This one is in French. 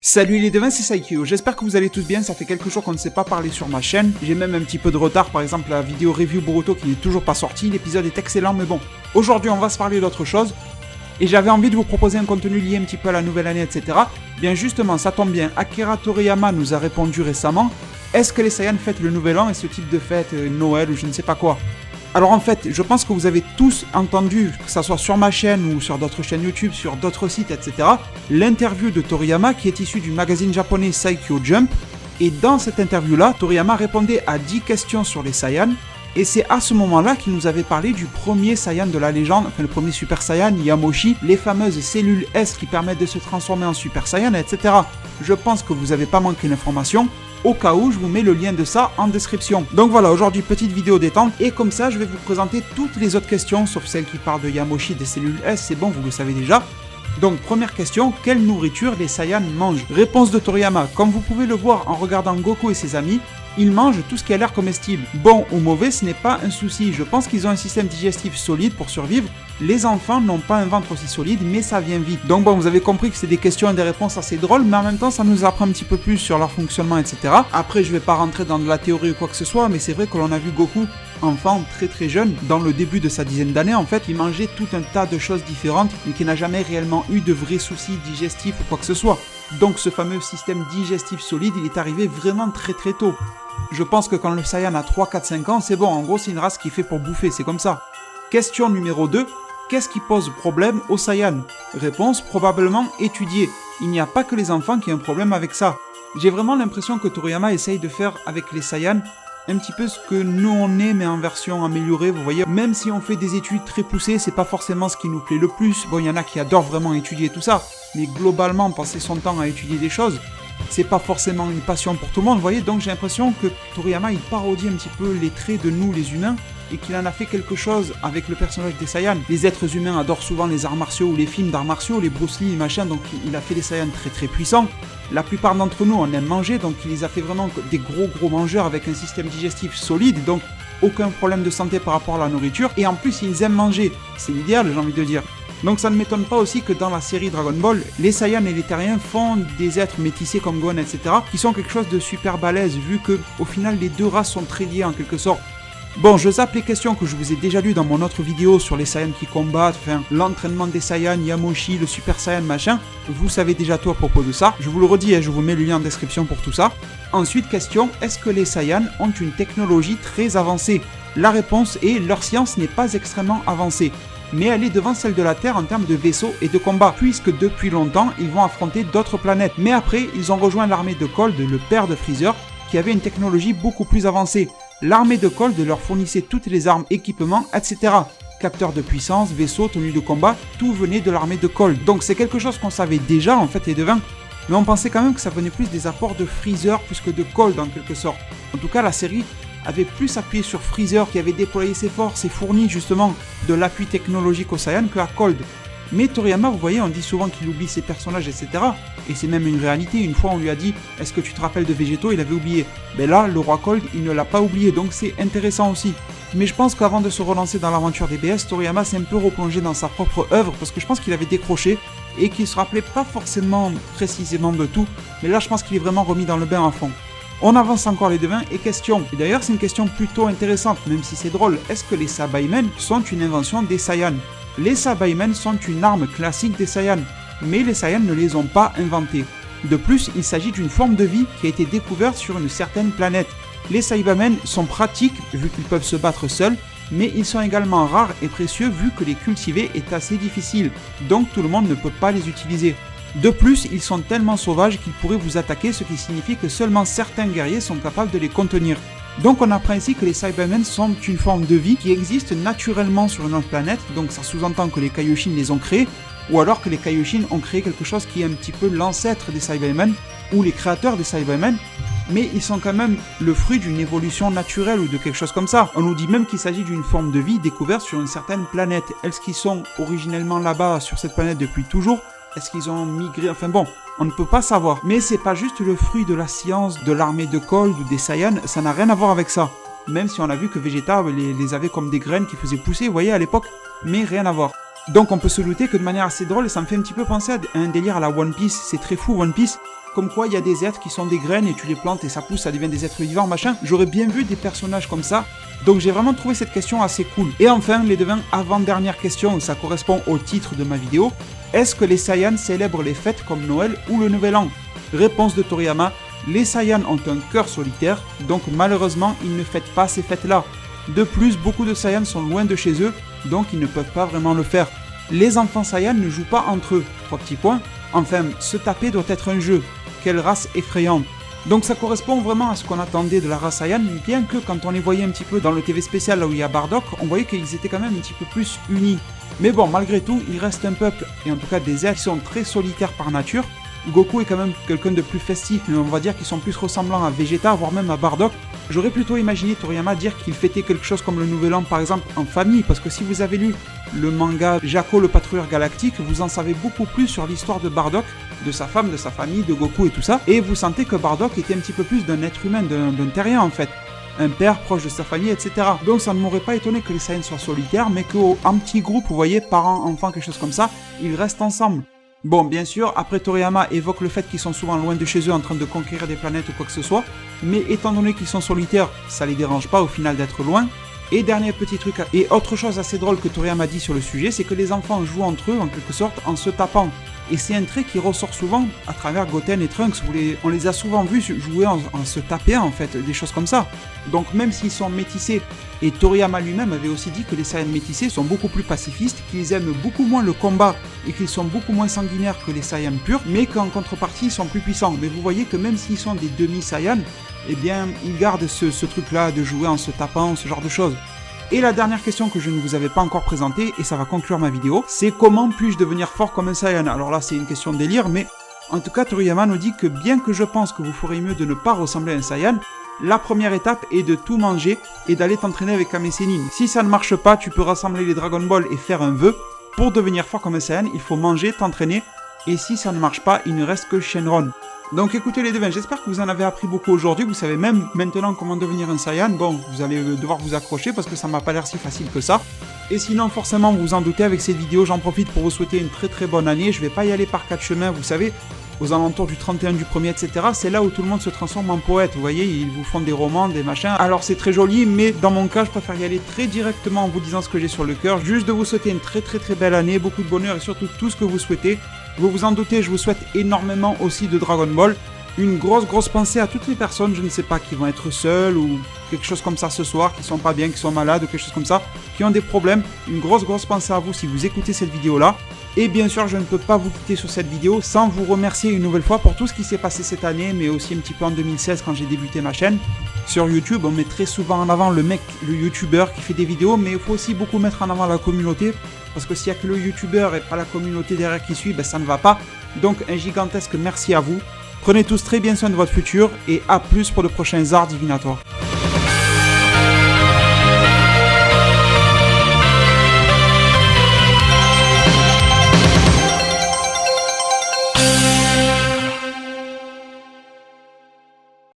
Salut les devins, c'est Saikyo, j'espère que vous allez tous bien, ça fait quelques jours qu'on ne s'est pas parlé sur ma chaîne, j'ai même un petit peu de retard, par exemple la vidéo review Boruto qui n'est toujours pas sortie, l'épisode est excellent mais bon, aujourd'hui on va se parler d'autre chose, et j'avais envie de vous proposer un contenu lié un petit peu à la nouvelle année, etc. Bien justement, ça tombe bien, Akira Toriyama nous a répondu récemment, est-ce que les Saiyans fêtent le nouvel an et ce type de fête, Noël ou je ne sais pas quoi. Alors en fait, je pense que vous avez tous entendu, que ce soit sur ma chaîne ou sur d'autres chaînes YouTube, sur d'autres sites, etc., l'interview de Toriyama qui est issue du magazine japonais Saikyo Jump. Et dans cette interview-là, Toriyama répondait à 10 questions sur les Saiyans. Et c'est à ce moment-là qu'il nous avait parlé du premier Saiyan de la légende, enfin le premier Super Saiyan, Yamoshi, les fameuses cellules S qui permettent de se transformer en Super Saiyan, etc. Je pense que vous n'avez pas manqué l'information. Au cas où, je vous mets le lien de ça en description. Donc voilà, aujourd'hui, petite vidéo détente. Et comme ça, je vais vous présenter toutes les autres questions, sauf celles qui parlent de Yamoshi, des cellules S, c'est bon, vous le savez déjà. Donc première question, quelle nourriture les Saiyans mangent? Réponse de Toriyama, comme vous pouvez le voir en regardant Goku et ses amis, ils mangent tout ce qui a l'air comestible. Bon ou mauvais, ce n'est pas un souci, je pense qu'ils ont un système digestif solide pour survivre. Les enfants n'ont pas un ventre aussi solide, mais ça vient vite. Donc bon, vous avez compris que c'est des questions et des réponses assez drôles, mais en même temps, ça nous apprend un petit peu plus sur leur fonctionnement, etc. Après, je vais pas rentrer dans de la théorie ou quoi que ce soit, mais c'est vrai que l'on a vu Goku, enfant très jeune, dans le début de sa dizaine d'années, en fait, il mangeait tout un tas de choses différentes, mais qui n'a jamais réellement eu de vrais soucis digestifs ou quoi que ce soit. Donc ce fameux système digestif solide, il est arrivé vraiment très tôt. Je pense que quand le Saiyan a 3, 4, 5 ans, c'est bon, en gros c'est une race qui fait pour bouffer, c'est comme ça. Question numéro 2, qu'est-ce qui pose problème aux Saiyans? Réponse, probablement étudier. Il n'y a pas que les enfants qui ont un problème avec ça. J'ai vraiment l'impression que Toriyama essaye de faire avec les Saiyans un petit peu ce que nous on est, mais en version améliorée, vous voyez. Même si on fait des études très poussées, c'est pas forcément ce qui nous plaît le plus. Bon, il y en a qui adorent vraiment étudier tout ça, mais globalement, passer son temps à étudier des choses, c'est pas forcément une passion pour tout le monde, vous voyez. Donc j'ai l'impression que Toriyama, il parodie un petit peu les traits de nous, les humains, et qu'il en a fait quelque chose avec le personnage des Saiyans. Les êtres humains adorent souvent les arts martiaux ou les films d'arts martiaux, les Bruce Lee, machin, donc il a fait des Saiyans très puissants. La plupart d'entre nous, on aime manger, donc il les a fait vraiment des gros mangeurs avec un système digestif solide, donc aucun problème de santé par rapport à la nourriture, et en plus ils aiment manger, c'est l'idéal, j'ai envie de dire. Donc ça ne m'étonne pas aussi que dans la série Dragon Ball, les Saiyans et les Terriens font des êtres métissés comme Gohan, etc., qui sont quelque chose de super balèze, vu que au final les deux races sont très liées en quelque sorte. Bon, je zappe les questions que je vous ai déjà lues dans mon autre vidéo sur les Saiyans qui combattent, enfin, l'entraînement des Saiyans, Yamoshi, le Super Saiyan, machin. Vous savez déjà tout à propos de ça. Je vous le redis et je vous mets le lien en description pour tout ça. Ensuite, question, est-ce que les Saiyans ont une technologie très avancée? La réponse est, leur science n'est pas extrêmement avancée, mais elle est devant celle de la Terre en termes de vaisseaux et de combats, puisque depuis longtemps, ils vont affronter d'autres planètes. Mais après, ils ont rejoint l'armée de Cold, le père de Freezer, qui avait une technologie beaucoup plus avancée. L'armée de Cold leur fournissait toutes les armes, équipements, etc. Capteurs de puissance, vaisseaux, tenues de combat, tout venait de l'armée de Cold. Donc c'est quelque chose qu'on savait déjà en fait les devins, mais on pensait quand même que ça venait plus des apports de Freezer plus que de Cold en quelque sorte. En tout cas la série avait plus appuyé sur Freezer qui avait déployé ses forces et fourni justement de l'appui technologique aux Saiyans que à Cold. Mais Toriyama, vous voyez, on dit souvent qu'il oublie ses personnages, etc. Et c'est même une réalité. Une fois, on lui a dit « Est-ce que tu te rappelles de Végéto ?» Il avait oublié. Mais là, le roi Cold, il ne l'a pas oublié, donc c'est intéressant aussi. Mais je pense qu'avant de se relancer dans l'aventure des BS, Toriyama s'est un peu replongé dans sa propre œuvre, parce que je pense qu'il avait décroché, et qu'il se rappelait pas forcément précisément de tout. Mais là, je pense qu'il est vraiment remis dans le bain à fond. On avance encore les devins, et question. Et d'ailleurs, c'est une question plutôt intéressante, même si c'est drôle. Est-ce que les Sabaimen sont une invention des Saiyans? Les Sabaimen sont une arme classique des Saiyans, mais les Saiyans ne les ont pas inventés. De plus, il s'agit d'une forme de vie qui a été découverte sur une certaine planète. Les Sabaimen sont pratiques vu qu'ils peuvent se battre seuls, mais ils sont également rares et précieux vu que les cultiver est assez difficile, donc tout le monde ne peut pas les utiliser. De plus, ils sont tellement sauvages qu'ils pourraient vous attaquer, ce qui signifie que seulement certains guerriers sont capables de les contenir. Donc on apprend ici que les Cybermen sont une forme de vie qui existe naturellement sur une autre planète, donc ça sous-entend que les Kaioshin les ont créés, ou alors que les Kaioshin ont créé quelque chose qui est un petit peu l'ancêtre des Cybermen, ou les créateurs des Cybermen, mais ils sont quand même le fruit d'une évolution naturelle ou de quelque chose comme ça. On nous dit même qu'il s'agit d'une forme de vie découverte sur une certaine planète. Est-ce qu'ils sont originellement là-bas sur cette planète depuis toujours? Est-ce qu'ils ont migré? Enfin bon, on ne peut pas savoir. Mais c'est pas juste le fruit de la science de l'armée de Cold ou des Saiyans, ça n'a rien à voir avec ça. Même si on a vu que Vegeta les avait comme des graines qui faisaient pousser, vous voyez, à l'époque, mais rien à voir. Donc on peut se douter que de manière assez drôle, ça me fait un petit peu penser à un délire à la One Piece, c'est très fou One Piece, comme quoi il y a des êtres qui sont des graines et tu les plantes et ça pousse, ça devient des êtres vivants, machin. J'aurais bien vu des personnages comme ça. Donc j'ai vraiment trouvé cette question assez cool. Et enfin, les devins, avant-dernière question, ça correspond au titre de ma vidéo. Est-ce que les Saiyans célèbrent les fêtes comme Noël ou le Nouvel An? Réponse de Toriyama, les Saiyans ont un cœur solitaire, donc malheureusement ils ne fêtent pas ces fêtes-là. De plus, beaucoup de Saiyans sont loin de chez eux, donc ils ne peuvent pas vraiment le faire. Les enfants Saiyans ne jouent pas entre eux. 3 petits points. Enfin, se taper doit être un jeu. Quelle race effrayante. Donc ça correspond vraiment à ce qu'on attendait de la race Saiyan, bien que quand on les voyait un petit peu dans le TV spécial là où il y a Bardock, on voyait qu'ils étaient quand même un petit peu plus unis. Mais bon, malgré tout, il reste un peuple, et en tout cas des êtres qui sont très solitaires par nature. Goku est quand même quelqu'un de plus festif, mais on va dire qu'ils sont plus ressemblants à Vegeta, voire même à Bardock. J'aurais plutôt imaginé Toriyama dire qu'il fêtait quelque chose comme le Nouvel An, par exemple, en famille, parce que si vous avez lu le manga Jaco le patrouilleur galactique, vous en savez beaucoup plus sur l'histoire de Bardock, de sa femme, de sa famille, de Goku et tout ça, et vous sentez que Bardock était un petit peu plus d'un être humain, d'un terrien en fait. Un père proche de sa famille, etc. Donc ça ne m'aurait pas étonné que les Saiyans soient solitaires, mais qu'en petit groupe, vous voyez, parents, enfants, quelque chose comme ça, ils restent ensemble. Bon, bien sûr, après Toriyama évoque le fait qu'ils sont souvent loin de chez eux en train de conquérir des planètes ou quoi que ce soit, mais étant donné qu'ils sont solitaires, ça les dérange pas au final d'être loin. Et dernier petit truc, et autre chose assez drôle que Toriyama dit sur le sujet, c'est que les enfants jouent entre eux en quelque sorte en se tapant. Et c'est un trait qui ressort souvent à travers Goten et Trunks, on les a souvent vus jouer en se taper en fait, des choses comme ça. Donc même s'ils sont métissés, et Toriyama lui-même avait aussi dit que les Saiyans métissés sont beaucoup plus pacifistes, qu'ils aiment beaucoup moins le combat et qu'ils sont beaucoup moins sanguinaires que les Saiyans purs, mais qu'en contrepartie ils sont plus puissants. Mais vous voyez que même s'ils sont des demi-Saiyans, eh bien ils gardent ce truc-là de jouer en se tapant, ce genre de choses. Et la dernière question que je ne vous avais pas encore présentée, et ça va conclure ma vidéo, c'est comment puis-je devenir fort comme un Saiyan? Alors là c'est une question de délire, mais en tout cas Toriyama nous dit que bien que je pense que vous ferez mieux de ne pas ressembler à un Saiyan, la première étape est de tout manger et d'aller t'entraîner avec Kame Sennin. Si ça ne marche pas, tu peux rassembler les Dragon Ball et faire un vœu. Pour devenir fort comme un Saiyan, il faut manger, t'entraîner, et si ça ne marche pas, il ne reste que Shenron. Donc écoutez les devins, j'espère que vous en avez appris beaucoup aujourd'hui, vous savez même maintenant comment devenir un Saiyan. Bon, vous allez devoir vous accrocher parce que ça m'a pas l'air si facile que ça. Et sinon forcément vous vous en doutez, avec cette vidéo j'en profite pour vous souhaiter une très bonne année. Je vais pas y aller par 4 chemins, vous savez, aux alentours du 31, du 1er, etc. C'est là où tout le monde se transforme en poète, vous voyez, ils vous font des romans, des machins. Alors c'est très joli, mais dans mon cas je préfère y aller très directement en vous disant ce que j'ai sur le cœur. Juste de vous souhaiter une très belle année, beaucoup de bonheur et surtout tout ce que vous souhaitez. Vous vous en doutez, je vous souhaite énormément aussi de Dragon Ball. Une grosse pensée à toutes les personnes, je ne sais pas, qui vont être seules ou quelque chose comme ça ce soir, qui sont pas bien, qui sont malades ou quelque chose comme ça, qui ont des problèmes. Une grosse pensée à vous si vous écoutez cette vidéo-là. Et bien sûr, je ne peux pas vous quitter sur cette vidéo sans vous remercier une nouvelle fois pour tout ce qui s'est passé cette année, mais aussi un petit peu en 2016 quand j'ai débuté ma chaîne. Sur YouTube, on met très souvent en avant le youtubeur qui fait des vidéos, mais il faut aussi beaucoup mettre en avant la communauté, parce que s'il n'y a que le youtubeur et pas la communauté derrière qui suit, ben ça ne va pas. Donc un gigantesque merci à vous. Prenez tous très bien soin de votre futur, et à plus pour de prochains arts divinatoires.